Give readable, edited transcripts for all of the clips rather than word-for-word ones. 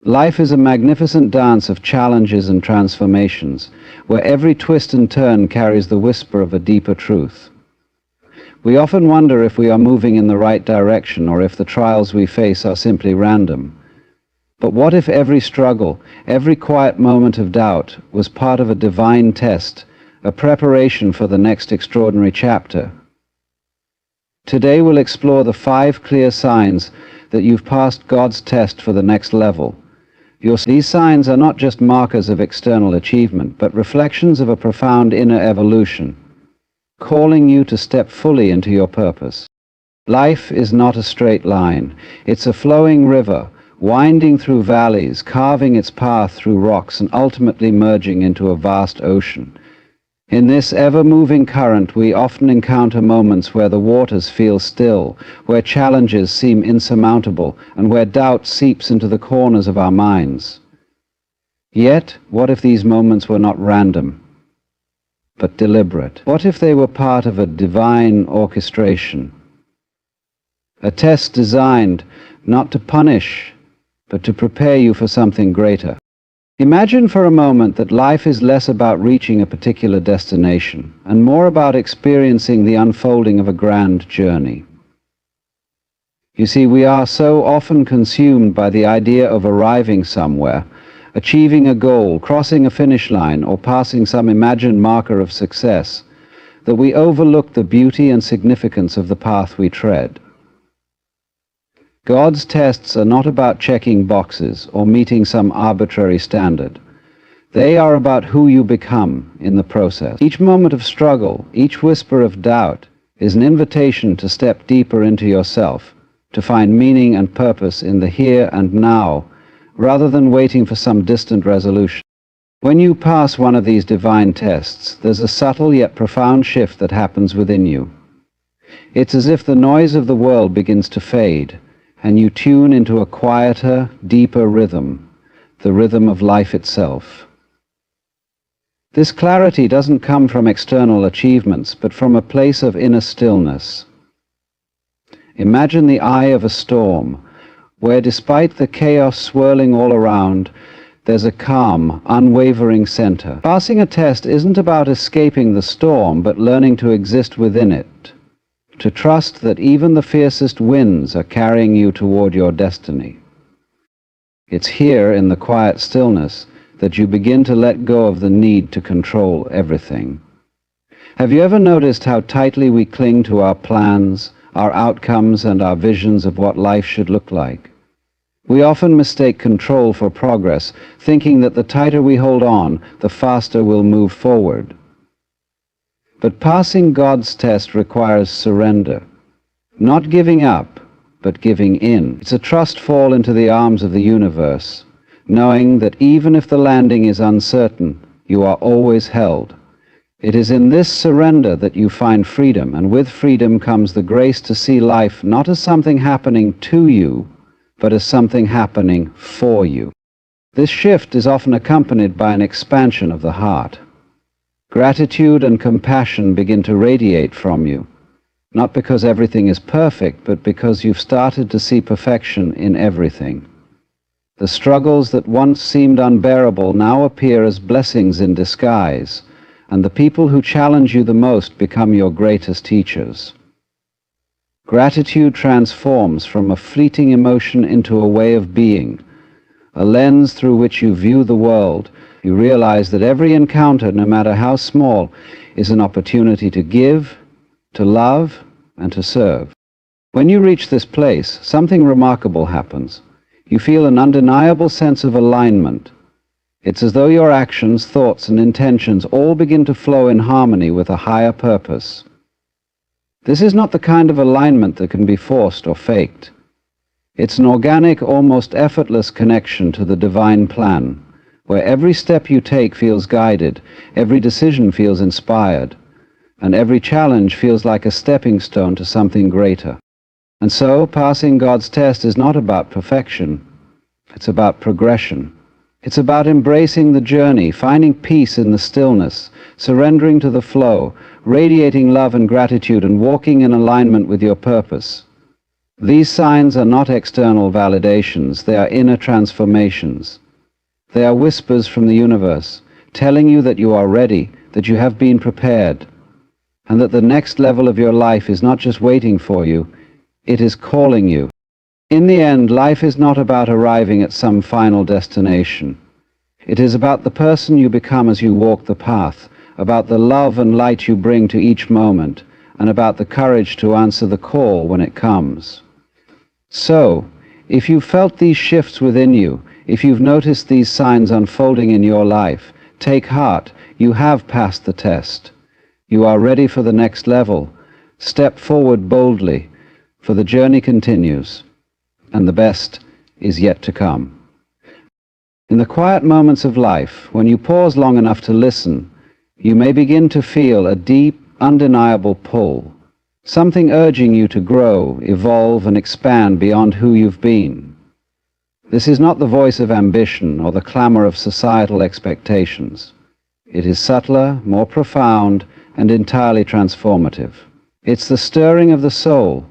Life is a magnificent dance of challenges and transformations, where every twist and turn carries the whisper of a deeper truth. We often wonder if we are moving in the right direction or if the trials we face are simply random. But what if every struggle, every quiet moment of doubt was part of a divine test, a preparation for the next extraordinary chapter? Today we'll explore the 5 clear signs that you've passed God's test for the next level. These signs are not just markers of external achievement, but reflections of a profound inner evolution, calling you to step fully into your purpose. Life is not a straight line. It's a flowing river, winding through valleys, carving its path through rocks, and ultimately merging into a vast ocean. In this ever-moving current, we often encounter moments where the waters feel still, where challenges seem insurmountable, and where doubt seeps into the corners of our minds. Yet, what if these moments were not random, but deliberate? What if they were part of a divine orchestration? A test designed not to punish, but to prepare you for something greater. Imagine for a moment that life is less about reaching a particular destination and more about experiencing the unfolding of a grand journey. You see, we are so often consumed by the idea of arriving somewhere, achieving a goal, crossing a finish line, or passing some imagined marker of success, that we overlook the beauty and significance of the path we tread. God's tests are not about checking boxes or meeting some arbitrary standard. They are about who you become in the process. Each moment of struggle, each whisper of doubt, is an invitation to step deeper into yourself, to find meaning and purpose in the here and now, rather than waiting for some distant resolution. When you pass one of these divine tests, there's a subtle yet profound shift that happens within you. It's as if the noise of the world begins to fade, and you tune into a quieter, deeper rhythm, the rhythm of life itself. This clarity doesn't come from external achievements, but from a place of inner stillness. Imagine the eye of a storm, where despite the chaos swirling all around, there's a calm, unwavering center. Passing a test isn't about escaping the storm, but learning to exist within it, to trust that even the fiercest winds are carrying you toward your destiny. It's here in the quiet stillness that you begin to let go of the need to control everything. Have you ever noticed how tightly we cling to our plans, our outcomes, and our visions of what life should look like? We often mistake control for progress, thinking that the tighter we hold on, the faster we'll move forward. But passing God's test requires surrender, not giving up, but giving in. It's a trust fall into the arms of the universe, knowing that even if the landing is uncertain, you are always held. It is in this surrender that you find freedom, and with freedom comes the grace to see life not as something happening to you, but as something happening for you. This shift is often accompanied by an expansion of the heart. Gratitude and compassion begin to radiate from you, not because everything is perfect, but because you've started to see perfection in everything. The struggles that once seemed unbearable now appear as blessings in disguise, and the people who challenge you the most become your greatest teachers. Gratitude transforms from a fleeting emotion into a way of being, a lens through which you view the world. You realize that every encounter, no matter how small, is an opportunity to give, to love, and to serve. When you reach this place, something remarkable happens. You feel an undeniable sense of alignment. It's as though your actions, thoughts, and intentions all begin to flow in harmony with a higher purpose. This is not the kind of alignment that can be forced or faked. It's an organic, almost effortless connection to the divine plan, where every step you take feels guided, every decision feels inspired, and every challenge feels like a stepping stone to something greater. And so, passing God's test is not about perfection. It's about progression. It's about embracing the journey, finding peace in the stillness, surrendering to the flow, radiating love and gratitude, and walking in alignment with your purpose. These signs are not external validations, they are inner transformations. They are whispers from the universe, telling you that you are ready, that you have been prepared, and that the next level of your life is not just waiting for you, it is calling you. In the end, life is not about arriving at some final destination. It is about the person you become as you walk the path, about the love and light you bring to each moment, and about the courage to answer the call when it comes. So, if you've felt these shifts within you, if you've noticed these signs unfolding in your life, take heart, you have passed the test. You are ready for the next level. Step forward boldly, for the journey continues, and the best is yet to come. In the quiet moments of life, when you pause long enough to listen, you may begin to feel a deep, undeniable pull, something urging you to grow, evolve, and expand beyond who you've been. This is not the voice of ambition or the clamor of societal expectations. It is subtler, more profound, and entirely transformative. It's the stirring of the soul,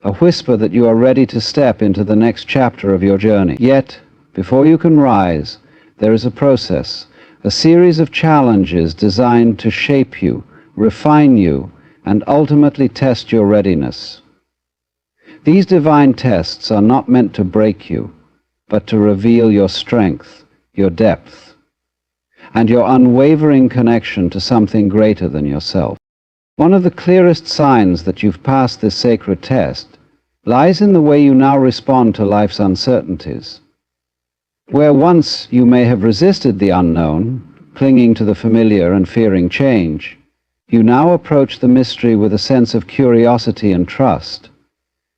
a whisper that you are ready to step into the next chapter of your journey. Yet, before you can rise, there is a process, a series of challenges designed to shape you, refine you, and ultimately test your readiness. These divine tests are not meant to break you, but to reveal your strength, your depth, and your unwavering connection to something greater than yourself. One of the clearest signs that you've passed this sacred test lies in the way you now respond to life's uncertainties. Where once you may have resisted the unknown, clinging to the familiar and fearing change, you now approach the mystery with a sense of curiosity and trust.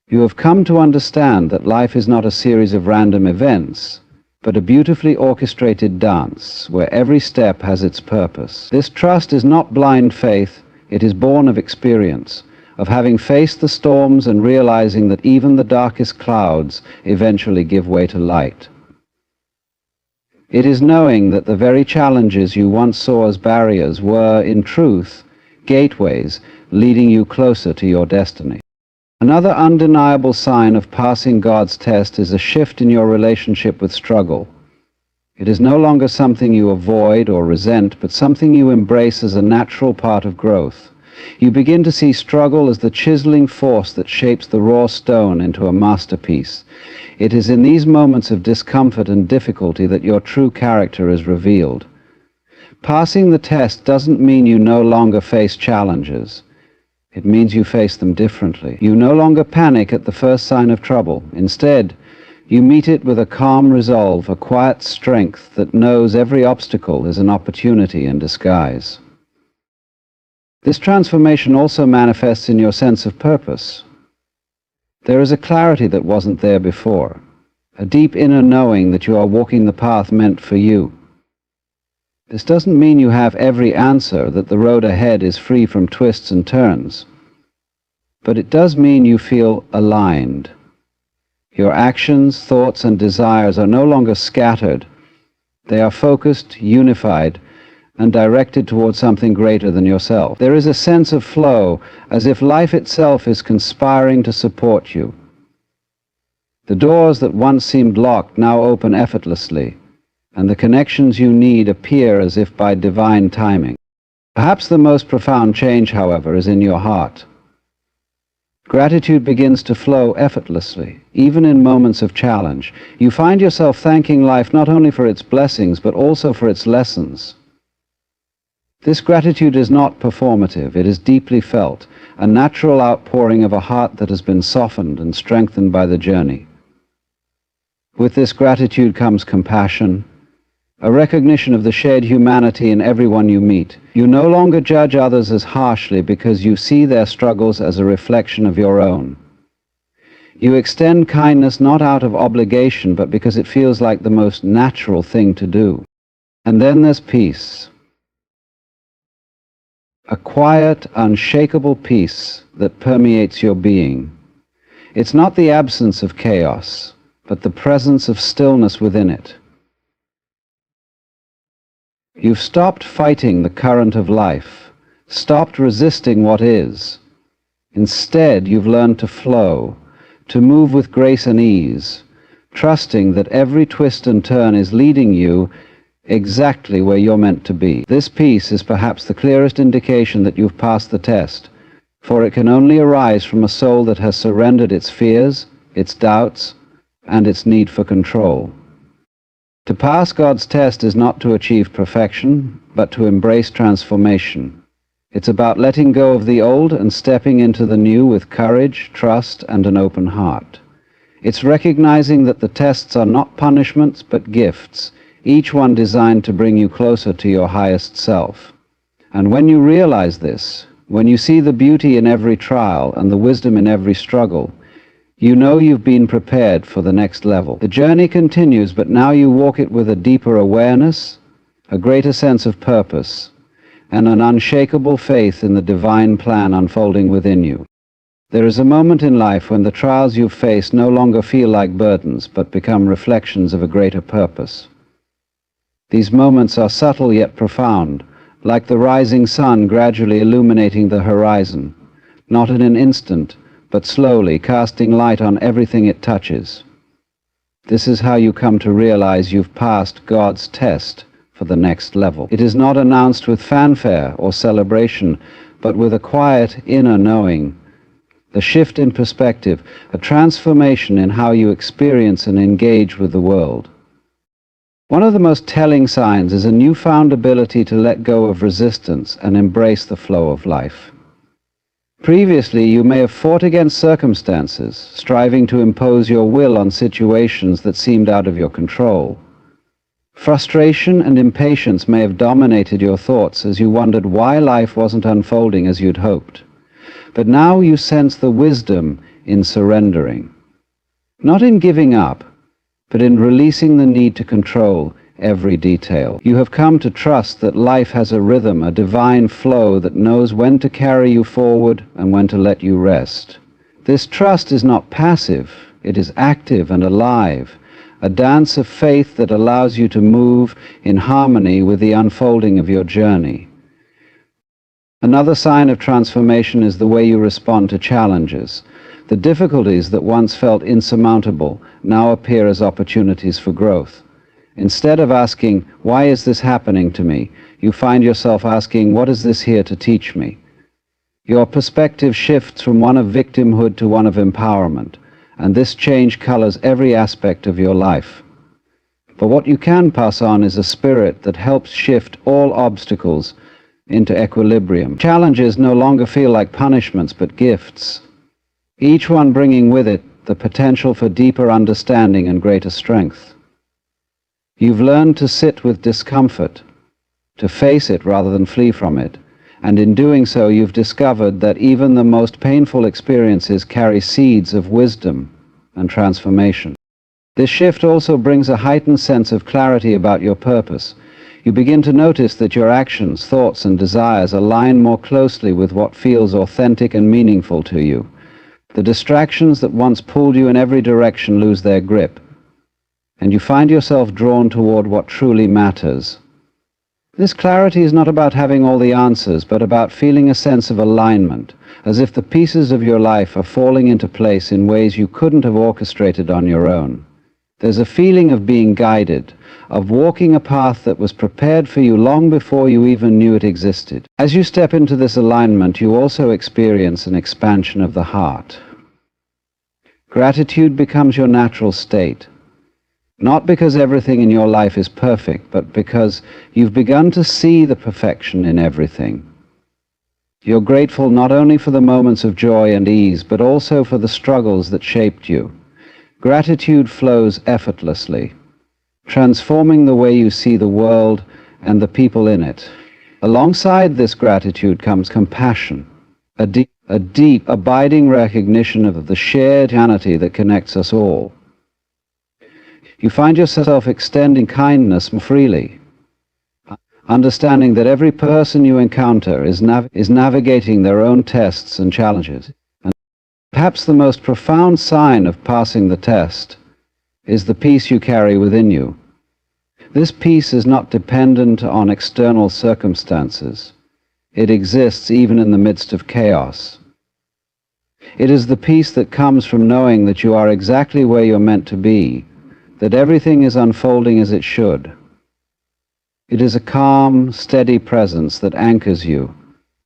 You have come to understand that life is not a series of random events, but a beautifully orchestrated dance where every step has its purpose. This trust is not blind faith, it is born of experience, of having faced the storms and realizing that even the darkest clouds eventually give way to light. It is knowing that the very challenges you once saw as barriers were, in truth, gateways leading you closer to your destiny. Another undeniable sign of passing God's test is a shift in your relationship with struggle. It is no longer something you avoid or resent, but something you embrace as a natural part of growth. You begin to see struggle as the chiseling force that shapes the raw stone into a masterpiece. It is in these moments of discomfort and difficulty that your true character is revealed. Passing the test doesn't mean you no longer face challenges. It means you face them differently. You no longer panic at the first sign of trouble. Instead, you meet it with a calm resolve, a quiet strength that knows every obstacle is an opportunity in disguise. This transformation also manifests in your sense of purpose. There is a clarity that wasn't there before, a deep inner knowing that you are walking the path meant for you. This doesn't mean you have every answer, that the road ahead is free from twists and turns, but it does mean you feel aligned. Your actions, thoughts, and desires are no longer scattered. They are focused, unified, and directed towards something greater than yourself. There is a sense of flow, as if life itself is conspiring to support you. The doors that once seemed locked now open effortlessly, and the connections you need appear as if by divine timing. Perhaps the most profound change, however, is in your heart. Gratitude begins to flow effortlessly, even in moments of challenge. You find yourself thanking life not only for its blessings, but also for its lessons. This gratitude is not performative, it is deeply felt, a natural outpouring of a heart that has been softened and strengthened by the journey. With this gratitude comes compassion, a recognition of the shared humanity in everyone you meet. You no longer judge others as harshly because you see their struggles as a reflection of your own. You extend kindness not out of obligation, but because it feels like the most natural thing to do. And then there's peace. A quiet, unshakable peace that permeates your being. It's not the absence of chaos, but the presence of stillness within it. You've stopped fighting the current of life, stopped resisting what is. Instead, you've learned to flow, to move with grace and ease, trusting that every twist and turn is leading you exactly where you're meant to be. This peace is perhaps the clearest indication that you've passed the test, for it can only arise from a soul that has surrendered its fears, its doubts, and its need for control. To pass God's test is not to achieve perfection, but to embrace transformation. It's about letting go of the old and stepping into the new with courage, trust, and an open heart. It's recognizing that the tests are not punishments, but gifts, each one designed to bring you closer to your highest self. And when you realize this, when you see the beauty in every trial and the wisdom in every struggle, you know you've been prepared for the next level. The journey continues, but now you walk it with a deeper awareness, a greater sense of purpose, and an unshakable faith in the divine plan unfolding within you. There is a moment in life when the trials you've faced no longer feel like burdens, but become reflections of a greater purpose. These moments are subtle yet profound, like the rising sun gradually illuminating the horizon, not in an instant, but slowly casting light on everything it touches. This is how you come to realize you've passed God's test for the next level. It is not announced with fanfare or celebration, but with a quiet inner knowing, a shift in perspective, a transformation in how you experience and engage with the world. One of the most telling signs is a newfound ability to let go of resistance and embrace the flow of life. Previously, you may have fought against circumstances, striving to impose your will on situations that seemed out of your control. Frustration and impatience may have dominated your thoughts as you wondered why life wasn't unfolding as you'd hoped. But now you sense the wisdom in surrendering. Not in giving up, but in releasing the need to control every detail. You have come to trust that life has a rhythm, a divine flow that knows when to carry you forward and when to let you rest. This trust is not passive, it is active and alive, a dance of faith that allows you to move in harmony with the unfolding of your journey. Another sign of transformation is the way you respond to challenges. The difficulties that once felt insurmountable now appear as opportunities for growth. Instead of asking, "Why is this happening to me?" you find yourself asking, "What is this here to teach me?" Your perspective shifts from one of victimhood to one of empowerment, and this change colors every aspect of your life. But what you can pass on is a spirit that helps shift all obstacles into equilibrium. Challenges no longer feel like punishments, but gifts, each one bringing with it the potential for deeper understanding and greater strength. You've learned to sit with discomfort, to face it rather than flee from it, and in doing so you've discovered that even the most painful experiences carry seeds of wisdom and transformation. This shift also brings a heightened sense of clarity about your purpose. You begin to notice that your actions, thoughts, and desires align more closely with what feels authentic and meaningful to you. The distractions that once pulled you in every direction lose their grip, and you find yourself drawn toward what truly matters. This clarity is not about having all the answers, but about feeling a sense of alignment, as if the pieces of your life are falling into place in ways you couldn't have orchestrated on your own. There's a feeling of being guided, of walking a path that was prepared for you long before you even knew it existed. As you step into this alignment, you also experience an expansion of the heart. Gratitude becomes your natural state, not because everything in your life is perfect, but because you've begun to see the perfection in everything. You're grateful not only for the moments of joy and ease, but also for the struggles that shaped you. Gratitude flows effortlessly, transforming the way you see the world and the people in it. Alongside this gratitude comes compassion, a deep, abiding recognition of the shared humanity that connects us all. You find yourself extending kindness more freely, understanding that every person you encounter is navigating their own tests and challenges. And perhaps the most profound sign of passing the test is the peace you carry within you. This peace is not dependent on external circumstances. It exists even in the midst of chaos. It is the peace that comes from knowing that you are exactly where you're meant to be, that everything is unfolding as it should. It is a calm, steady presence that anchors you,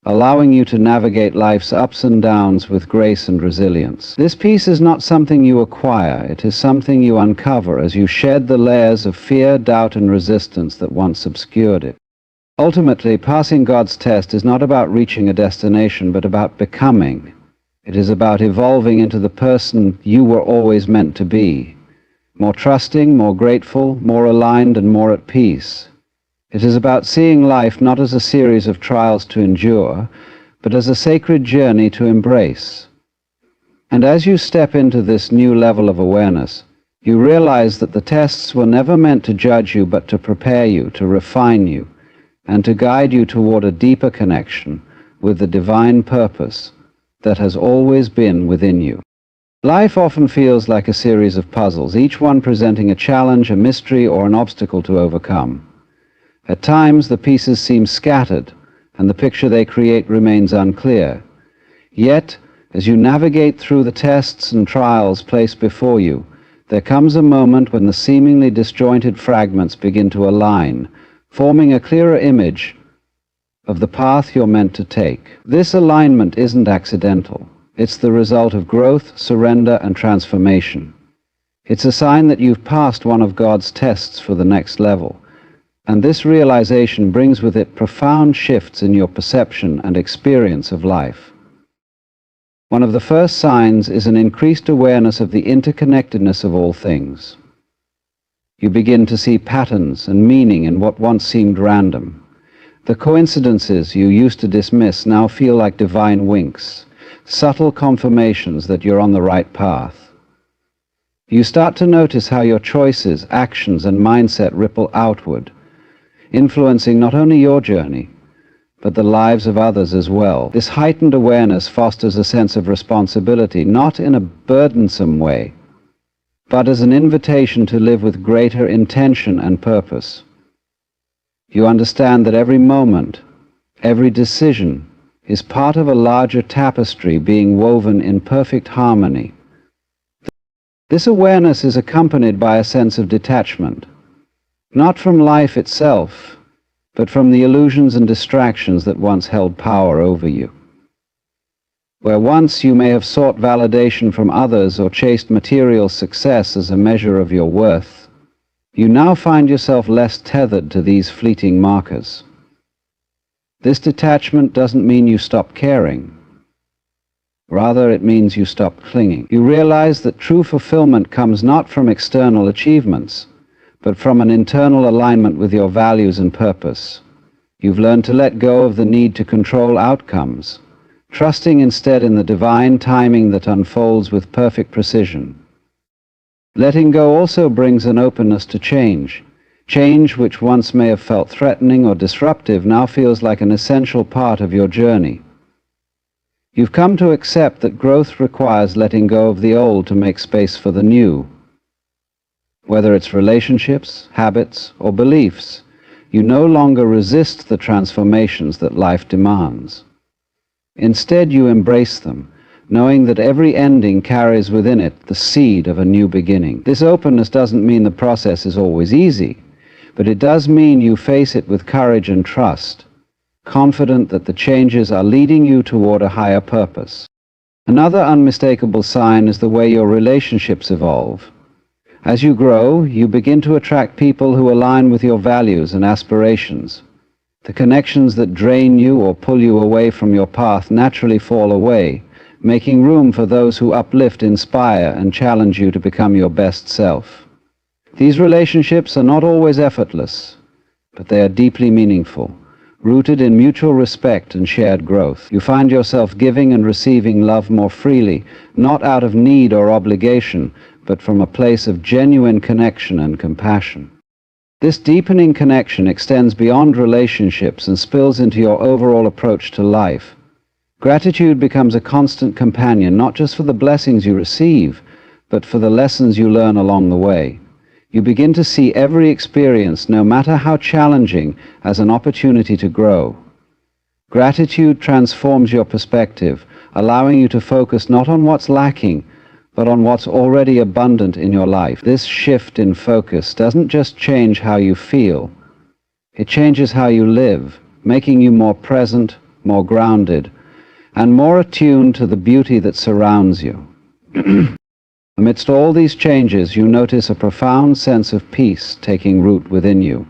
allowing you to navigate life's ups and downs with grace and resilience. This peace is not something you acquire, it is something you uncover as you shed the layers of fear, doubt, and resistance that once obscured it. Ultimately, passing God's test is not about reaching a destination, but about becoming. It is about evolving into the person you were always meant to be, more trusting, more grateful, more aligned, and more at peace. It is about seeing life not as a series of trials to endure, but as a sacred journey to embrace. And as you step into this new level of awareness, you realize that the tests were never meant to judge you, but to prepare you, to refine you, and to guide you toward a deeper connection with the divine purpose that has always been within you. Life often feels like a series of puzzles, each one presenting a challenge, a mystery, or an obstacle to overcome. At times, the pieces seem scattered, and the picture they create remains unclear. Yet, as you navigate through the tests and trials placed before you, there comes a moment when the seemingly disjointed fragments begin to align, forming a clearer image of the path you're meant to take. This alignment isn't accidental. It's the result of growth, surrender, and transformation. It's a sign that you've passed one of God's tests for the next level. And this realization brings with it profound shifts in your perception and experience of life. One of the first signs is an increased awareness of the interconnectedness of all things. You begin to see patterns and meaning in what once seemed random. The coincidences you used to dismiss now feel like divine winks, subtle confirmations that you're on the right path. You start to notice how your choices, actions, and mindset ripple outward, influencing not only your journey, but the lives of others as well. This heightened awareness fosters a sense of responsibility, not in a burdensome way, but as an invitation to live with greater intention and purpose. You understand that every moment, every decision, is part of a larger tapestry being woven in perfect harmony. This awareness is accompanied by a sense of detachment, not from life itself, but from the illusions and distractions that once held power over you. Where once you may have sought validation from others or chased material success as a measure of your worth, you now find yourself less tethered to these fleeting markers. This detachment doesn't mean you stop caring. Rather, it means you stop clinging. You realize that true fulfillment comes not from external achievements, but from an internal alignment with your values and purpose. You've learned to let go of the need to control outcomes, trusting instead in the divine timing that unfolds with perfect precision. Letting go also brings an openness to change. Change which once may have felt threatening or disruptive now feels like an essential part of your journey. You've come to accept that growth requires letting go of the old to make space for the new. Whether it's relationships, habits, or beliefs, you no longer resist the transformations that life demands. Instead, you embrace them, knowing that every ending carries within it the seed of a new beginning. This openness doesn't mean the process is always easy, but it does mean you face it with courage and trust, confident that the changes are leading you toward a higher purpose. Another unmistakable sign is the way your relationships evolve. As you grow, you begin to attract people who align with your values and aspirations. The connections that drain you or pull you away from your path naturally fall away, making room for those who uplift, inspire, and challenge you to become your best self. These relationships are not always effortless, but they are deeply meaningful, rooted in mutual respect and shared growth. You find yourself giving and receiving love more freely, not out of need or obligation, but from a place of genuine connection and compassion. This deepening connection extends beyond relationships and spills into your overall approach to life. Gratitude becomes a constant companion, not just for the blessings you receive, but for the lessons you learn along the way. You begin to see every experience, no matter how challenging, as an opportunity to grow. Gratitude transforms your perspective, allowing you to focus not on what's lacking, but on what's already abundant in your life. This shift in focus doesn't just change how you feel, it changes how you live, making you more present, more grounded, and more attuned to the beauty that surrounds you. Amidst all these changes, you notice a profound sense of peace taking root within you.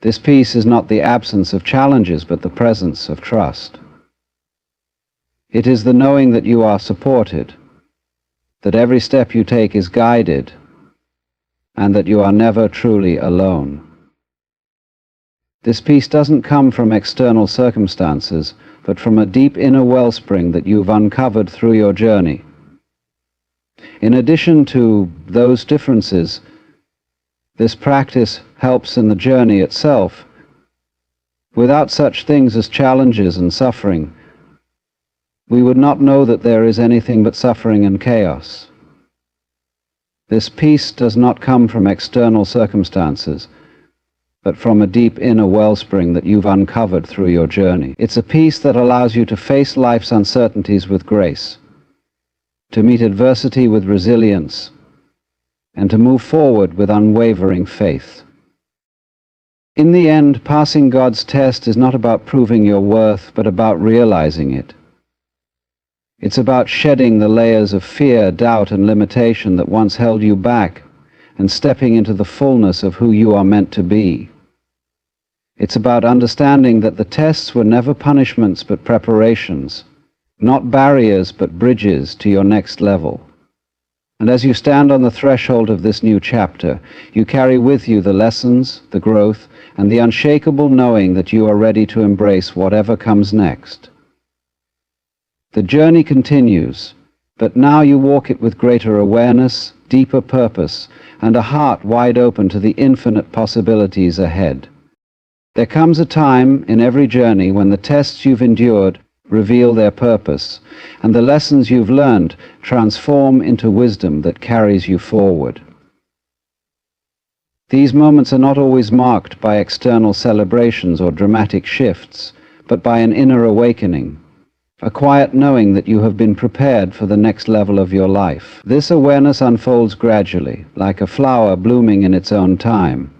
This peace is not the absence of challenges, but the presence of trust. It is the knowing that you are supported, that every step you take is guided, and that you are never truly alone. This peace doesn't come from external circumstances, but from a deep inner wellspring that you've uncovered through your journey. In addition to those differences, this practice helps in the journey itself. Without such things as challenges and suffering, we would not know that there is anything but suffering and chaos. This peace does not come from external circumstances, but from a deep inner wellspring that you've uncovered through your journey. It's a peace that allows you to face life's uncertainties with grace, to meet adversity with resilience, and to move forward with unwavering faith. In the end, passing God's test is not about proving your worth, but about realizing it. It's about shedding the layers of fear, doubt, and limitation that once held you back, and stepping into the fullness of who you are meant to be. It's about understanding that the tests were never punishments but preparations, not barriers but bridges to your next level. And as you stand on the threshold of this new chapter, you carry with you the lessons, the growth, and the unshakable knowing that you are ready to embrace whatever comes next. The journey continues, but now you walk it with greater awareness, deeper purpose, and a heart wide open to the infinite possibilities ahead. There comes a time in every journey when the tests you've endured reveal their purpose, and the lessons you've learned transform into wisdom that carries you forward. These moments are not always marked by external celebrations or dramatic shifts, but by an inner awakening, a quiet knowing that you have been prepared for the next level of your life. This awareness unfolds gradually, like a flower blooming in its own time,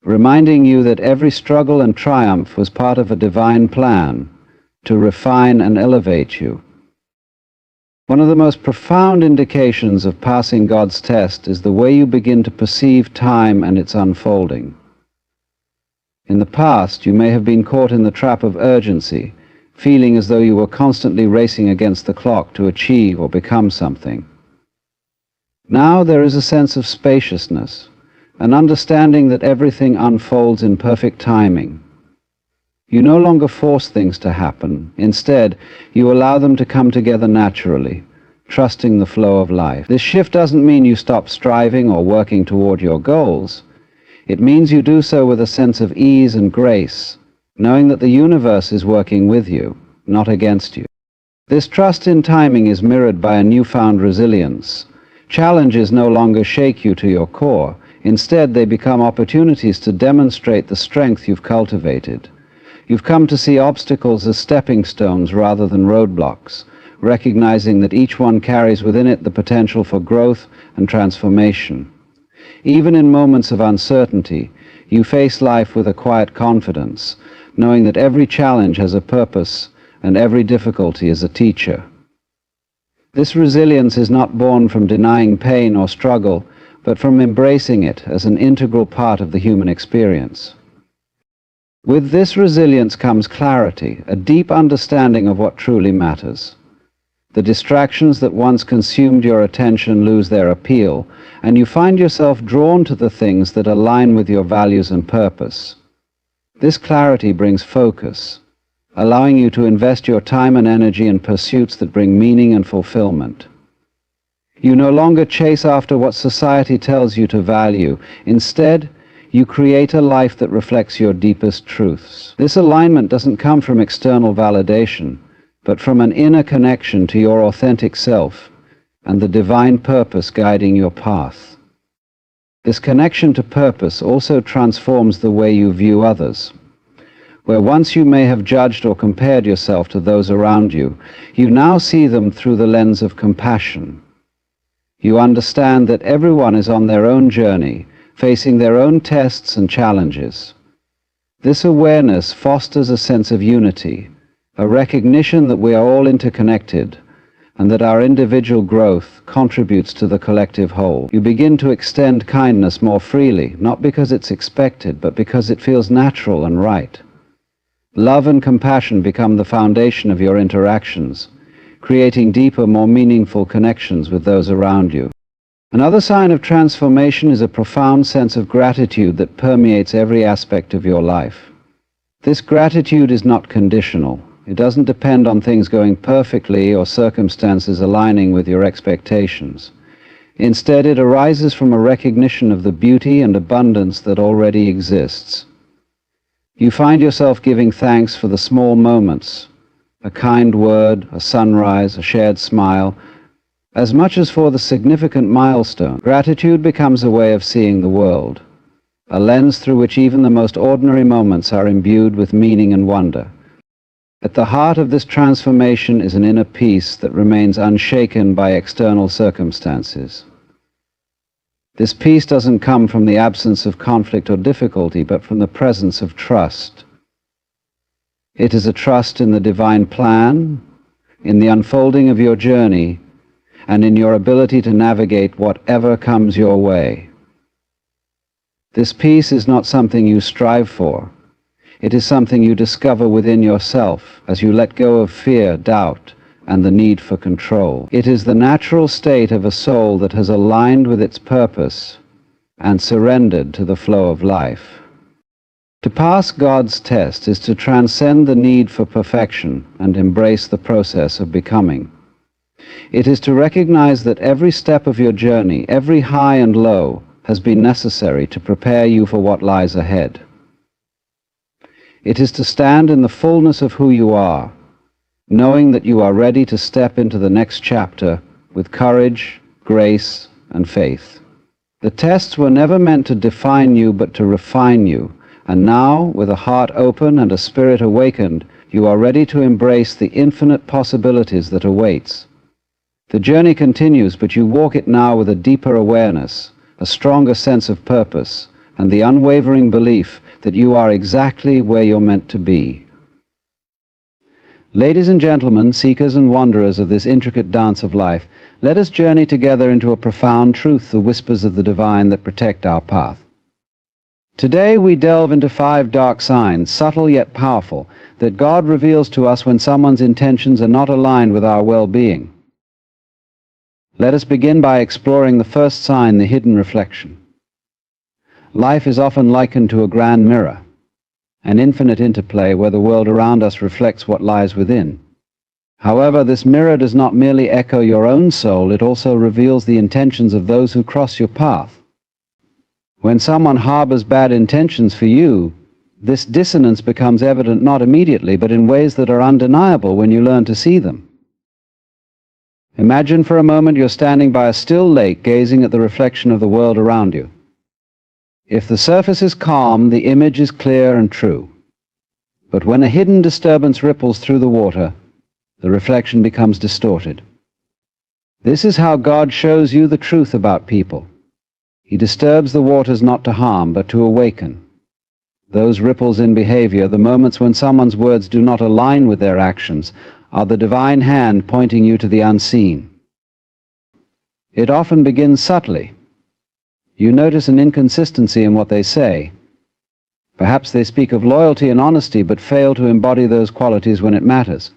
reminding you that every struggle and triumph was part of a divine plan to refine and elevate you. One of the most profound indications of passing God's test is the way you begin to perceive time and its unfolding. In the past, you may have been caught in the trap of urgency, feeling as though you were constantly racing against the clock to achieve or become something. Now there is a sense of spaciousness, an understanding that everything unfolds in perfect timing. You no longer force things to happen. Instead, you allow them to come together naturally, trusting the flow of life. This shift doesn't mean you stop striving or working toward your goals. It means you do so with a sense of ease and grace, knowing that the universe is working with you, not against you. This trust in timing is mirrored by a newfound resilience. Challenges no longer shake you to your core. Instead, they become opportunities to demonstrate the strength you've cultivated. You've come to see obstacles as stepping stones rather than roadblocks, recognizing that each one carries within it the potential for growth and transformation. Even in moments of uncertainty, you face life with a quiet confidence, knowing that every challenge has a purpose and every difficulty is a teacher. This resilience is not born from denying pain or struggle, but from embracing it as an integral part of the human experience. With this resilience comes clarity, a deep understanding of what truly matters. The distractions that once consumed your attention lose their appeal, and you find yourself drawn to the things that align with your values and purpose. This clarity brings focus, allowing you to invest your time and energy in pursuits that bring meaning and fulfillment. You no longer chase after what society tells you to value. Instead, you create a life that reflects your deepest truths. This alignment doesn't come from external validation, but from an inner connection to your authentic self and the divine purpose guiding your path. This connection to purpose also transforms the way you view others. where once you may have judged or compared yourself to those around you, you now see them through the lens of compassion. You understand that everyone is on their own journey, facing their own tests and challenges. This awareness fosters a sense of unity, a recognition that we are all interconnected, and that our individual growth contributes to the collective whole. You begin to extend kindness more freely, not because it's expected, but because it feels natural and right. Love and compassion become the foundation of your interactions, creating deeper, more meaningful connections with those around you. Another sign of transformation is a profound sense of gratitude that permeates every aspect of your life. This gratitude is not conditional. It doesn't depend on things going perfectly or circumstances aligning with your expectations. Instead, it arises from a recognition of the beauty and abundance that already exists. You find yourself giving thanks for the small moments, a kind word, a sunrise, a shared smile, as much as for the significant milestone. Gratitude becomes a way of seeing the world, a lens through which even the most ordinary moments are imbued with meaning and wonder. At the heart of this transformation is an inner peace that remains unshaken by external circumstances. This peace doesn't come from the absence of conflict or difficulty, but from the presence of trust. It is a trust in the divine plan, in the unfolding of your journey, and in your ability to navigate whatever comes your way. This peace is not something you strive for. It is something you discover within yourself as you let go of fear, doubt, and the need for control. It is the natural state of a soul that has aligned with its purpose and surrendered to the flow of life. To pass God's test is to transcend the need for perfection and embrace the process of becoming. It is to recognize that every step of your journey, every high and low, has been necessary to prepare you for what lies ahead. It is to stand in the fullness of who you are, knowing that you are ready to step into the next chapter with courage, grace, and faith. The tests were never meant to define you, but to refine you, and now, with a heart open and a spirit awakened, you are ready to embrace the infinite possibilities that awaits. The journey continues, but you walk it now with a deeper awareness, a stronger sense of purpose, and the unwavering belief that you are exactly where you're meant to be. Ladies and gentlemen, seekers and wanderers of this intricate dance of life, let us journey together into a profound truth, the whispers of the divine that protect our path. Today we delve into 5 dark signs, subtle yet powerful, that God reveals to us when someone's intentions are not aligned with our well-being. Let us begin by exploring the first sign, the hidden reflection. Life is often likened to a grand mirror, an infinite interplay where the world around us reflects what lies within. However, this mirror does not merely echo your own soul, it also reveals the intentions of those who cross your path. When someone harbors bad intentions for you, this dissonance becomes evident not immediately, but in ways that are undeniable when you learn to see them. Imagine for a moment you're standing by a still lake, gazing at the reflection of the world around you. If the surface is calm, the image is clear and true. But when a hidden disturbance ripples through the water, the reflection becomes distorted. This is how God shows you the truth about people. He disturbs the waters not to harm, but to awaken. Those ripples in behavior, the moments when someone's words do not align with their actions, are the divine hand pointing you to the unseen. It often begins subtly. You notice an inconsistency in what they say. Perhaps they speak of loyalty and honesty, but fail to embody those qualities when it matters.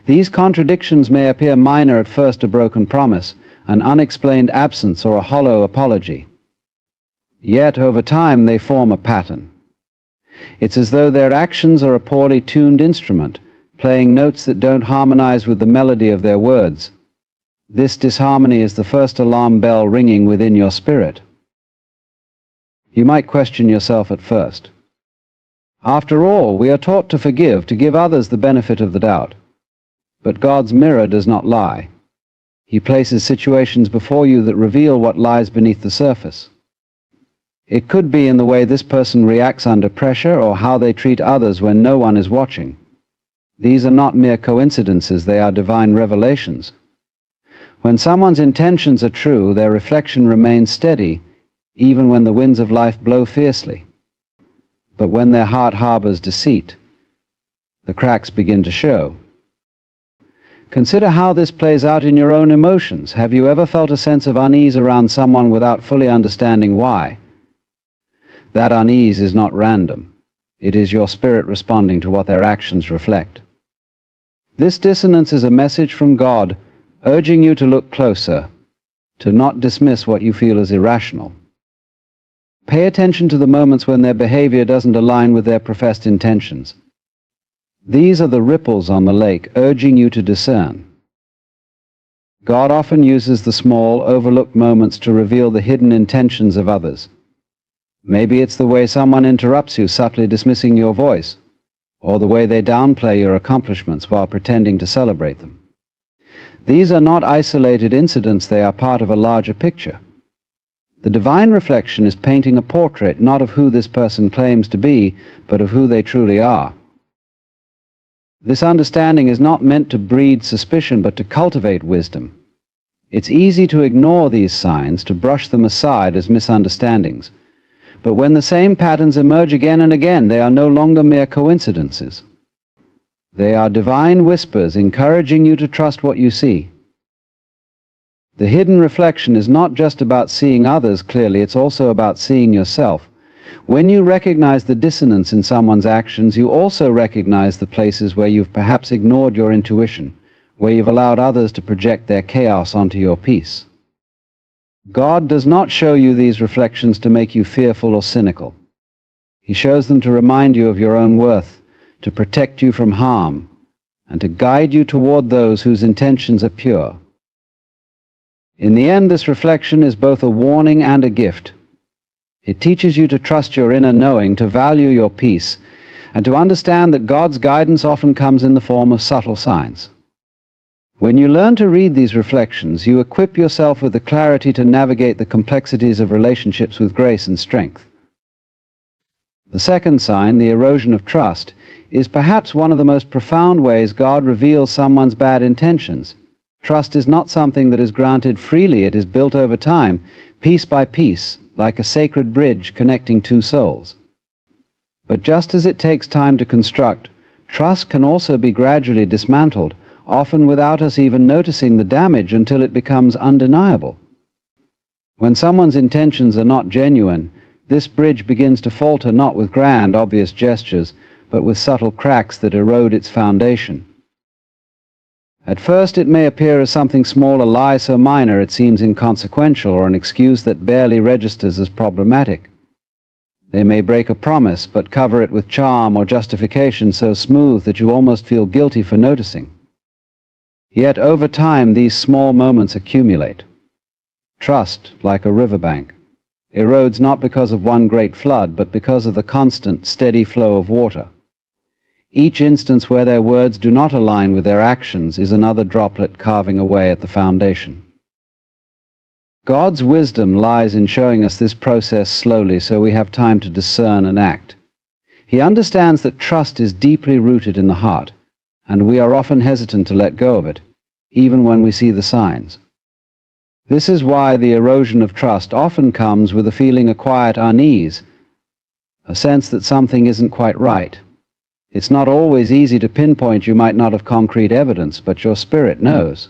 These contradictions may appear minor at first, a broken promise, an unexplained absence, or a hollow apology. Yet, over time, they form a pattern. It's as though their actions are a poorly tuned instrument, playing notes that don't harmonize with the melody of their words. This disharmony is the first alarm bell ringing within your spirit. You might question yourself at first. After all, we are taught to forgive, to give others the benefit of the doubt. But God's mirror does not lie. He places situations before you that reveal what lies beneath the surface. It could be in the way this person reacts under pressure or how they treat others when no one is watching. These are not mere coincidences, they are divine revelations. When someone's intentions are true, their reflection remains steady, even when the winds of life blow fiercely. But when their heart harbors deceit, the cracks begin to show. Consider how this plays out in your own emotions. Have you ever felt a sense of unease around someone without fully understanding why? That unease is not random. It is your spirit responding to what their actions reflect. This dissonance is a message from God, urging you to look closer, to not dismiss what you feel as irrational. Pay attention to the moments when their behavior doesn't align with their professed intentions. These are the ripples on the lake, urging you to discern. God often uses the small, overlooked moments to reveal the hidden intentions of others. Maybe it's the way someone interrupts you, subtly dismissing your voice, or the way they downplay your accomplishments while pretending to celebrate them. These are not isolated incidents, they are part of a larger picture. The divine reflection is painting a portrait not of who this person claims to be, but of who they truly are. This understanding is not meant to breed suspicion, but to cultivate wisdom. It's easy to ignore these signs, to brush them aside as misunderstandings. But when the same patterns emerge again and again, they are no longer mere coincidences. They are divine whispers encouraging you to trust what you see. The hidden reflection is not just about seeing others clearly, it's also about seeing yourself. When you recognize the dissonance in someone's actions, you also recognize the places where you've perhaps ignored your intuition, where you've allowed others to project their chaos onto your peace. God does not show you these reflections to make you fearful or cynical. He shows them to remind you of your own worth, to protect you from harm, and to guide you toward those whose intentions are pure. In the end, this reflection is both a warning and a gift. It teaches you to trust your inner knowing, to value your peace, and to understand that God's guidance often comes in the form of subtle signs. When you learn to read these reflections, you equip yourself with the clarity to navigate the complexities of relationships with grace and strength. The second sign, the erosion of trust, is perhaps one of the most profound ways God reveals someone's bad intentions. Trust is not something that is granted freely, it is built over time, piece by piece, like a sacred bridge connecting two souls. But just as it takes time to construct, trust can also be gradually dismantled, often without us even noticing the damage until it becomes undeniable. When someone's intentions are not genuine, this bridge begins to falter not with grand, obvious gestures, but with subtle cracks that erode its foundation. At first it may appear as something small, a lie so minor it seems inconsequential, or an excuse that barely registers as problematic. They may break a promise, but cover it with charm or justification so smooth that you almost feel guilty for noticing. Yet over time these small moments accumulate. Trust, like a riverbank, erodes not because of one great flood, but because of the constant, steady flow of water. Each instance where their words do not align with their actions is another droplet carving away at the foundation. God's wisdom lies in showing us this process slowly so we have time to discern and act. He understands that trust is deeply rooted in the heart, and we are often hesitant to let go of it, even when we see the signs. This is why the erosion of trust often comes with a feeling of quiet unease, a sense that something isn't quite right. It's not always easy to pinpoint, you might not have concrete evidence, but your spirit knows.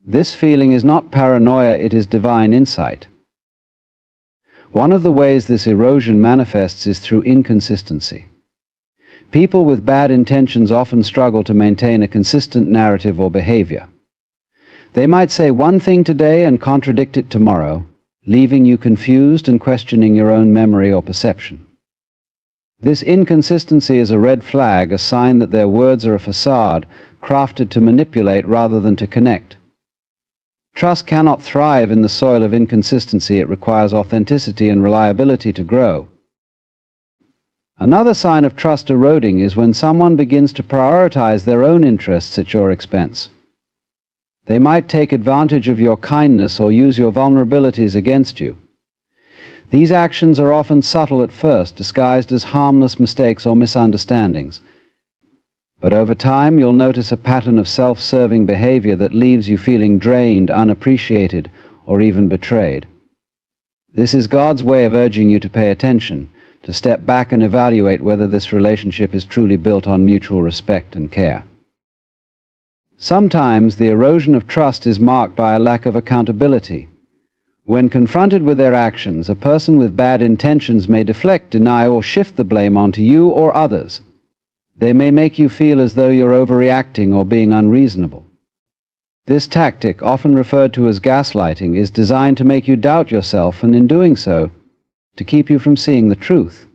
This feeling is not paranoia, it is divine insight. One of the ways this erosion manifests is through inconsistency. People with bad intentions often struggle to maintain a consistent narrative or behavior. They might say one thing today and contradict it tomorrow, leaving you confused and questioning your own memory or perception. This inconsistency is a red flag, a sign that their words are a facade, crafted to manipulate rather than to connect. Trust cannot thrive in the soil of inconsistency. It requires authenticity and reliability to grow. Another sign of trust eroding is when someone begins to prioritize their own interests at your expense. They might take advantage of your kindness or use your vulnerabilities against you. These actions are often subtle at first, disguised as harmless mistakes or misunderstandings. But over time, you'll notice a pattern of self-serving behavior that leaves you feeling drained, unappreciated, or even betrayed. This is God's way of urging you to pay attention, to step back and evaluate whether this relationship is truly built on mutual respect and care. Sometimes the erosion of trust is marked by a lack of accountability. When confronted with their actions, a person with bad intentions may deflect, deny, or shift the blame onto you or others. They may make you feel as though you're overreacting or being unreasonable. This tactic, often referred to as gaslighting, is designed to make you doubt yourself and, in doing so, to keep you from seeing the truth.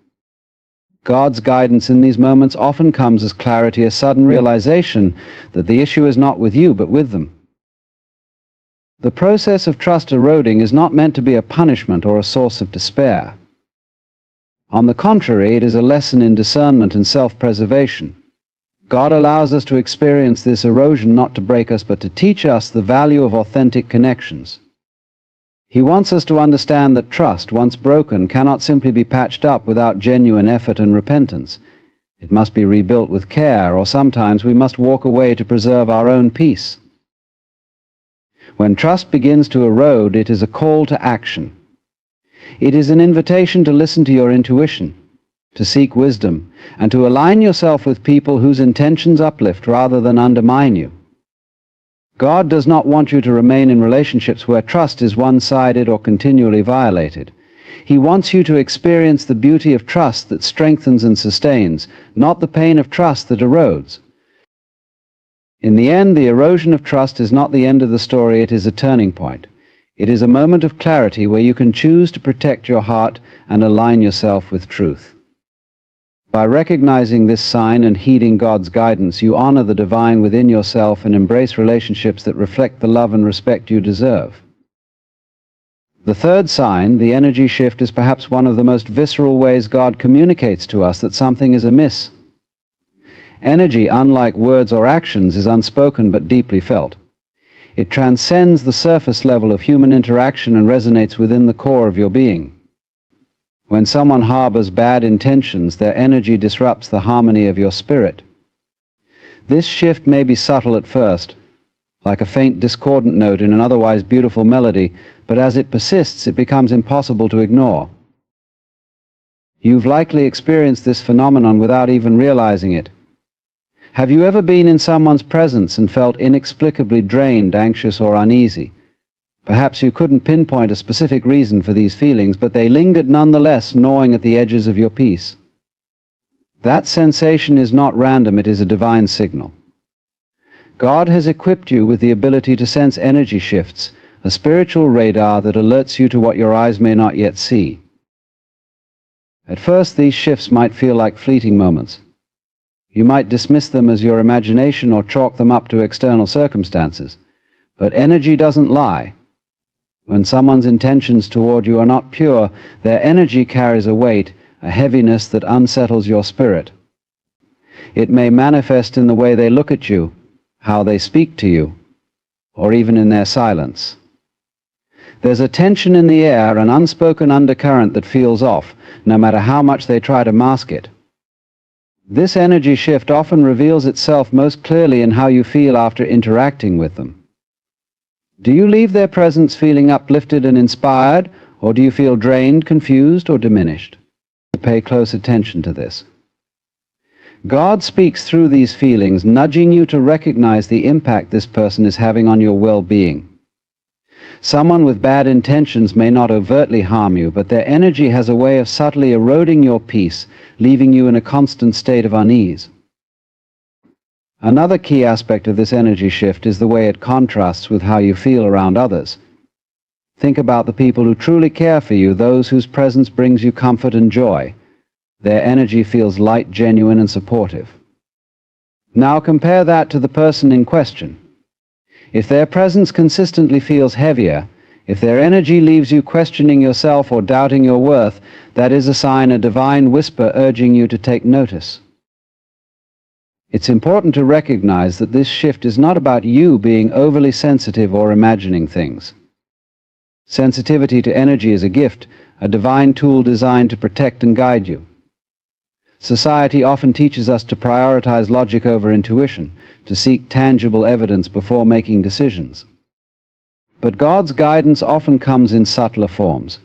God's guidance in these moments often comes as clarity, a sudden realization that the issue is not with you but with them. The process of trust eroding is not meant to be a punishment or a source of despair. On the contrary, it is a lesson in discernment and self-preservation. God allows us to experience this erosion not to break us but to teach us the value of authentic connections. He wants us to understand that trust, once broken, cannot simply be patched up without genuine effort and repentance. It must be rebuilt with care, or sometimes we must walk away to preserve our own peace. When trust begins to erode, it is a call to action. It is an invitation to listen to your intuition, to seek wisdom, and to align yourself with people whose intentions uplift rather than undermine you. God does not want you to remain in relationships where trust is one-sided or continually violated. He wants you to experience the beauty of trust that strengthens and sustains, not the pain of trust that erodes. In the end, the erosion of trust is not the end of the story, it is a turning point. It is a moment of clarity where you can choose to protect your heart and align yourself with truth. By recognizing this sign and heeding God's guidance, you honor the divine within yourself and embrace relationships that reflect the love and respect you deserve. The third sign, the energy shift, is perhaps one of the most visceral ways God communicates to us that something is amiss. Energy, unlike words or actions, is unspoken but deeply felt. It transcends the surface level of human interaction and resonates within the core of your being. When someone harbors bad intentions, their energy disrupts the harmony of your spirit. This shift may be subtle at first, like a faint discordant note in an otherwise beautiful melody, but as it persists, it becomes impossible to ignore. You've likely experienced this phenomenon without even realizing it. Have you ever been in someone's presence and felt inexplicably drained, anxious, or uneasy? Perhaps you couldn't pinpoint a specific reason for these feelings, but they lingered nonetheless, gnawing at the edges of your peace. That sensation is not random, it is a divine signal. God has equipped you with the ability to sense energy shifts, a spiritual radar that alerts you to what your eyes may not yet see. At first, these shifts might feel like fleeting moments. You might dismiss them as your imagination or chalk them up to external circumstances. But energy doesn't lie. When someone's intentions toward you are not pure, their energy carries a weight, a heaviness that unsettles your spirit. It may manifest in the way they look at you, how they speak to you, or even in their silence. There's a tension in the air, an unspoken undercurrent that feels off, no matter how much they try to mask it. This energy shift often reveals itself most clearly in how you feel after interacting with them. Do you leave their presence feeling uplifted and inspired, or do you feel drained, confused, or diminished? Pay close attention to this. God speaks through these feelings, nudging you to recognize the impact this person is having on your well-being. Someone with bad intentions may not overtly harm you, but their energy has a way of subtly eroding your peace, leaving you in a constant state of unease. Another key aspect of this energy shift is the way it contrasts with how you feel around others. Think about the people who truly care for you, those whose presence brings you comfort and joy. Their energy feels light, genuine, and supportive. Now compare that to the person in question. If their presence consistently feels heavier, if their energy leaves you questioning yourself or doubting your worth, that is a sign, a divine whisper urging you to take notice. It's important to recognize that this shift is not about you being overly sensitive or imagining things. Sensitivity to energy is a gift, a divine tool designed to protect and guide you. Society often teaches us to prioritize logic over intuition, to seek tangible evidence before making decisions. But God's guidance often comes in subtler forms,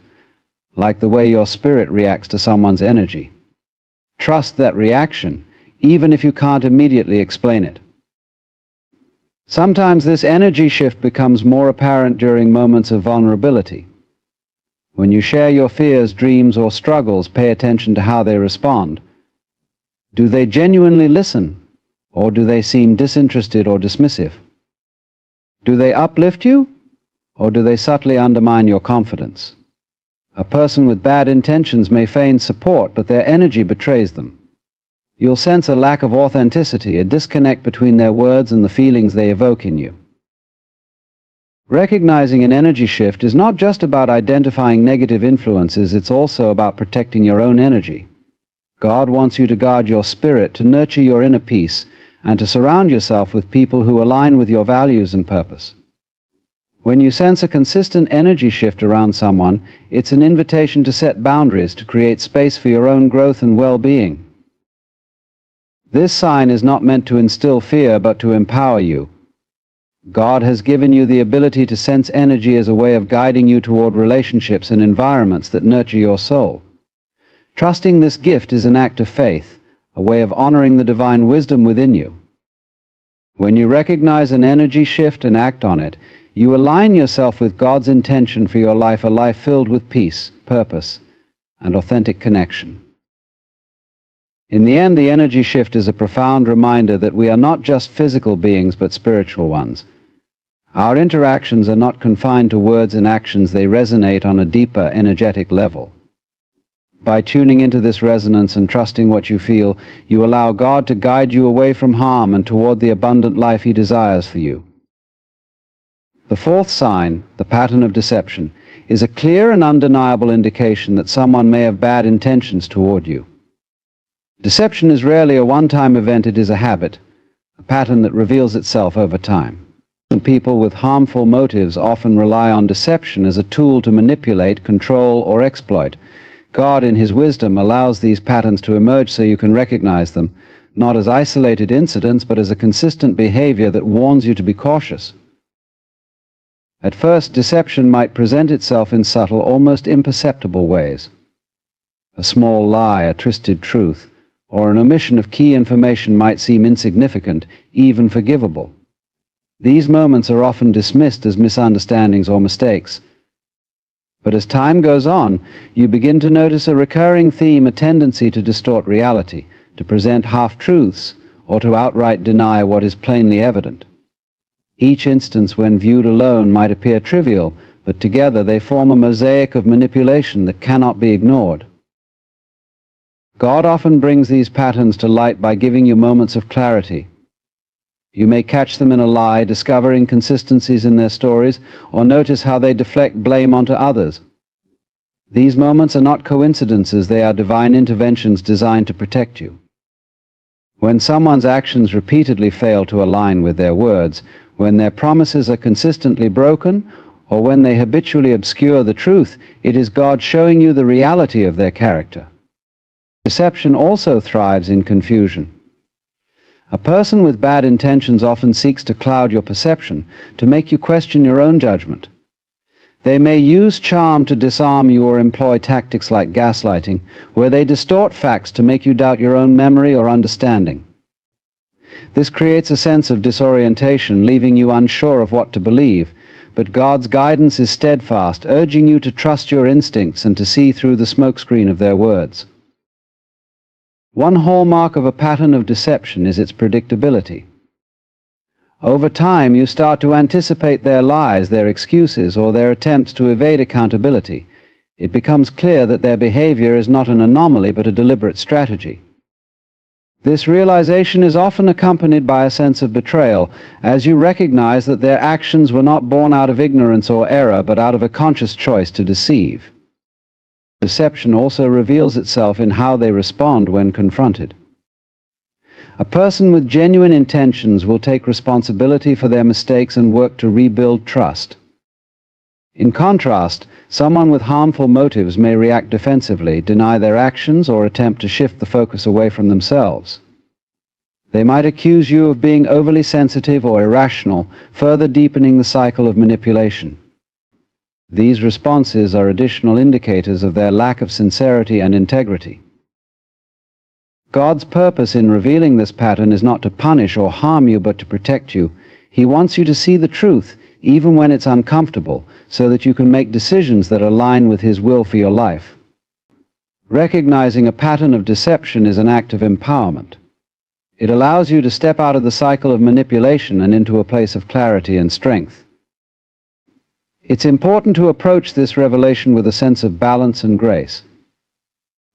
like the way your spirit reacts to someone's energy. Trust that reaction, even if you can't immediately explain it. Sometimes this energy shift becomes more apparent during moments of vulnerability. When you share your fears, dreams, or struggles, pay attention to how they respond. Do they genuinely listen, or do they seem disinterested or dismissive? Do they uplift you, or do they subtly undermine your confidence? A person with bad intentions may feign support, but their energy betrays them. You'll sense a lack of authenticity, a disconnect between their words and the feelings they evoke in you. Recognizing an energy shift is not just about identifying negative influences, it's also about protecting your own energy. God wants you to guard your spirit, to nurture your inner peace, and to surround yourself with people who align with your values and purpose. When you sense a consistent energy shift around someone, it's an invitation to set boundaries, to create space for your own growth and well-being. This sign is not meant to instill fear, but to empower you. God has given you the ability to sense energy as a way of guiding you toward relationships and environments that nurture your soul. Trusting this gift is an act of faith, a way of honoring the divine wisdom within you. When you recognize an energy shift and act on it, you align yourself with God's intention for your life, a life filled with peace, purpose, and authentic connection. In the end, the energy shift is a profound reminder that we are not just physical beings, but spiritual ones. Our interactions are not confined to words and actions, they resonate on a deeper, energetic level. By tuning into this resonance and trusting what you feel, you allow God to guide you away from harm and toward the abundant life He desires for you. The fourth sign, the pattern of deception, is a clear and undeniable indication that someone may have bad intentions toward you. Deception is rarely a one-time event, it is a habit, a pattern that reveals itself over time. People with harmful motives often rely on deception as a tool to manipulate, control, or exploit. God, in His wisdom, allows these patterns to emerge so you can recognize them, not as isolated incidents, but as a consistent behavior that warns you to be cautious. At first, deception might present itself in subtle, almost imperceptible ways. A small lie, a twisted truth, or an omission of key information might seem insignificant, even forgivable. These moments are often dismissed as misunderstandings or mistakes. But as time goes on, you begin to notice a recurring theme, a tendency to distort reality, to present half-truths, or to outright deny what is plainly evident. Each instance, when viewed alone, might appear trivial, but together they form a mosaic of manipulation that cannot be ignored. God often brings these patterns to light by giving you moments of clarity. You may catch them in a lie, discover inconsistencies in their stories, or notice how they deflect blame onto others. These moments are not coincidences, they are divine interventions designed to protect you. When someone's actions repeatedly fail to align with their words, when their promises are consistently broken, or when they habitually obscure the truth, it is God showing you the reality of their character. Deception also thrives in confusion. A person with bad intentions often seeks to cloud your perception, to make you question your own judgment. They may use charm to disarm you or employ tactics like gaslighting, where they distort facts to make you doubt your own memory or understanding. This creates a sense of disorientation, leaving you unsure of what to believe, but God's guidance is steadfast, urging you to trust your instincts and to see through the smokescreen of their words. One hallmark of a pattern of deception is its predictability. Over time, you start to anticipate their lies, their excuses, or their attempts to evade accountability. It becomes clear that their behavior is not an anomaly, but a deliberate strategy. This realization is often accompanied by a sense of betrayal, as you recognize that their actions were not born out of ignorance or error, but out of a conscious choice to deceive. Deception also reveals itself in how they respond when confronted. A person with genuine intentions will take responsibility for their mistakes and work to rebuild trust. In contrast, someone with harmful motives may react defensively, deny their actions, or attempt to shift the focus away from themselves. They might accuse you of being overly sensitive or irrational, further deepening the cycle of manipulation. These responses are additional indicators of their lack of sincerity and integrity. God's purpose in revealing this pattern is not to punish or harm you, but to protect you. He wants you to see the truth, even when it's uncomfortable, so that you can make decisions that align with His will for your life. Recognizing a pattern of deception is an act of empowerment. It allows you to step out of the cycle of manipulation and into a place of clarity and strength. It's important to approach this revelation with a sense of balance and grace.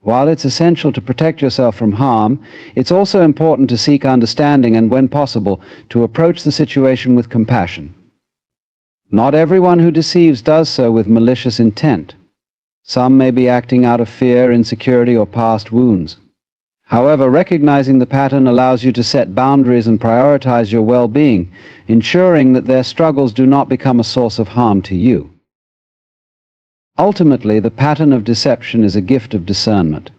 While it's essential to protect yourself from harm, it's also important to seek understanding and, when possible, to approach the situation with compassion. Not everyone who deceives does so with malicious intent. Some may be acting out of fear, insecurity, or past wounds. However, recognizing the pattern allows you to set boundaries and prioritize your well-being, ensuring that their struggles do not become a source of harm to you. Ultimately, the pattern of deception is a gift of discernment.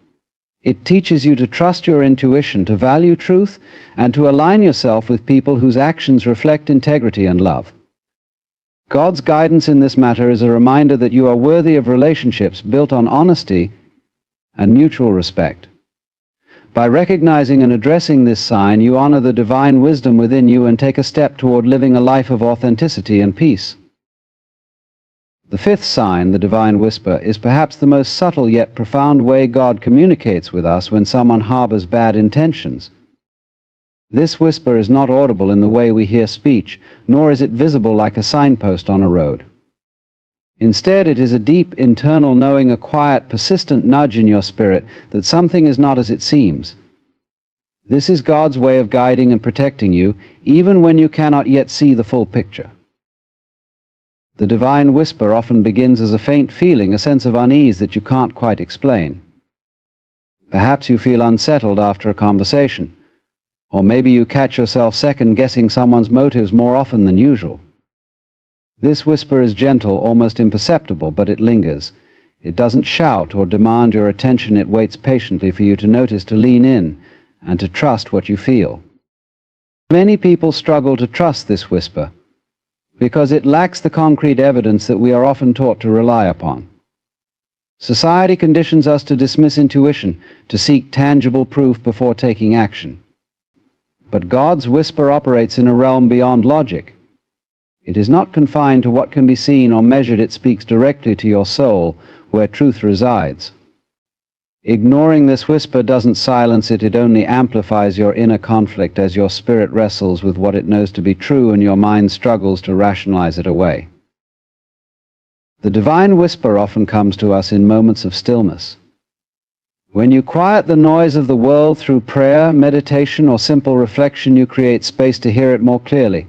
It teaches you to trust your intuition, to value truth, and to align yourself with people whose actions reflect integrity and love. God's guidance in this matter is a reminder that you are worthy of relationships built on honesty and mutual respect. By recognizing and addressing this sign, you honor the divine wisdom within you and take a step toward living a life of authenticity and peace. The fifth sign, the divine whisper, is perhaps the most subtle yet profound way God communicates with us when someone harbors bad intentions. This whisper is not audible in the way we hear speech, nor is it visible like a signpost on a road. Instead, it is a deep internal knowing, a quiet, persistent nudge in your spirit that something is not as it seems. This is God's way of guiding and protecting you, even when you cannot yet see the full picture. The divine whisper often begins as a faint feeling, a sense of unease that you can't quite explain. Perhaps you feel unsettled after a conversation, or maybe you catch yourself second-guessing someone's motives more often than usual. This whisper is gentle, almost imperceptible, but it lingers. It doesn't shout or demand your attention. It waits patiently for you to notice, to lean in, and to trust what you feel. Many people struggle to trust this whisper because it lacks the concrete evidence that we are often taught to rely upon. Society conditions us to dismiss intuition, to seek tangible proof before taking action. But God's whisper operates in a realm beyond logic. It is not confined to what can be seen or measured. It speaks directly to your soul, where truth resides. Ignoring this whisper doesn't silence it, it only amplifies your inner conflict as your spirit wrestles with what it knows to be true and your mind struggles to rationalize it away. The divine whisper often comes to us in moments of stillness. When you quiet the noise of the world through prayer, meditation, or simple reflection, you create space to hear it more clearly.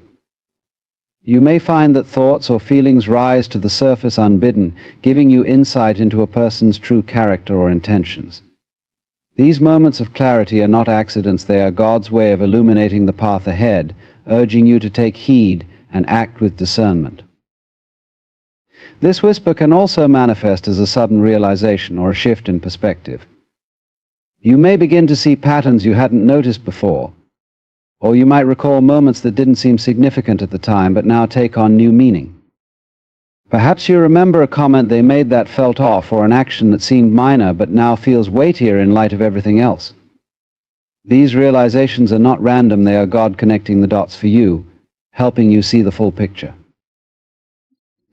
You may find that thoughts or feelings rise to the surface unbidden, giving you insight into a person's true character or intentions. These moments of clarity are not accidents. They are God's way of illuminating the path ahead, urging you to take heed and act with discernment. This whisper can also manifest as a sudden realization or a shift in perspective. You may begin to see patterns you hadn't noticed before, or you might recall moments that didn't seem significant at the time but now take on new meaning. Perhaps you remember a comment they made that felt off, or an action that seemed minor but now feels weightier in light of everything else. These realizations are not random. They are God connecting the dots for you, helping you see the full picture.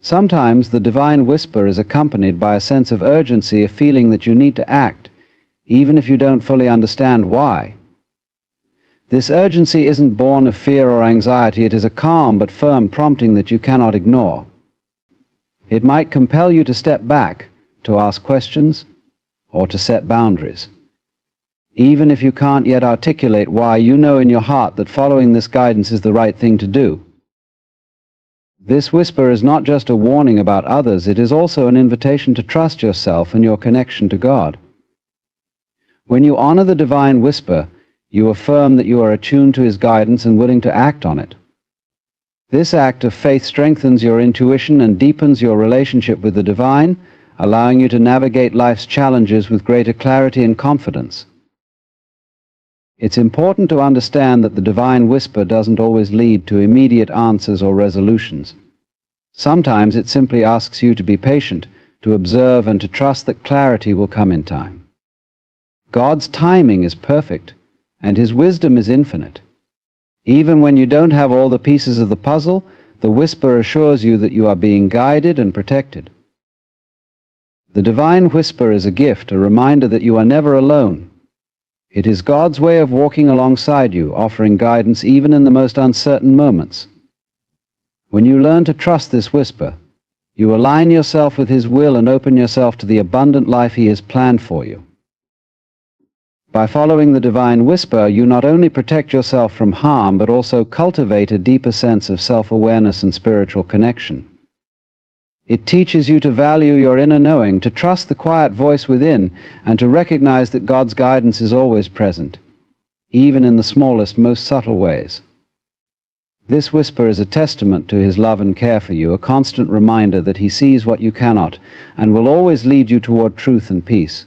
Sometimes the divine whisper is accompanied by a sense of urgency, a feeling that you need to act, even if you don't fully understand why. This urgency isn't born of fear or anxiety. It is a calm but firm prompting that you cannot ignore. It might compel you to step back, to ask questions, or to set boundaries. Even if you can't yet articulate why, you know in your heart that following this guidance is the right thing to do. This whisper is not just a warning about others, it is also an invitation to trust yourself and your connection to God. When you honor the divine whisper, you affirm that you are attuned to His guidance and willing to act on it. This act of faith strengthens your intuition and deepens your relationship with the divine, allowing you to navigate life's challenges with greater clarity and confidence. It's important to understand that the divine whisper doesn't always lead to immediate answers or resolutions. Sometimes it simply asks you to be patient, to observe, and to trust that clarity will come in time. God's timing is perfect, and His wisdom is infinite. Even when you don't have all the pieces of the puzzle, the whisper assures you that you are being guided and protected. The divine whisper is a gift, a reminder that you are never alone. It is God's way of walking alongside you, offering guidance even in the most uncertain moments. When you learn to trust this whisper, you align yourself with His will and open yourself to the abundant life He has planned for you. By following the divine whisper, you not only protect yourself from harm, but also cultivate a deeper sense of self-awareness and spiritual connection. It teaches you to value your inner knowing, to trust the quiet voice within, and to recognize that God's guidance is always present, even in the smallest, most subtle ways. This whisper is a testament to His love and care for you, a constant reminder that He sees what you cannot, and will always lead you toward truth and peace.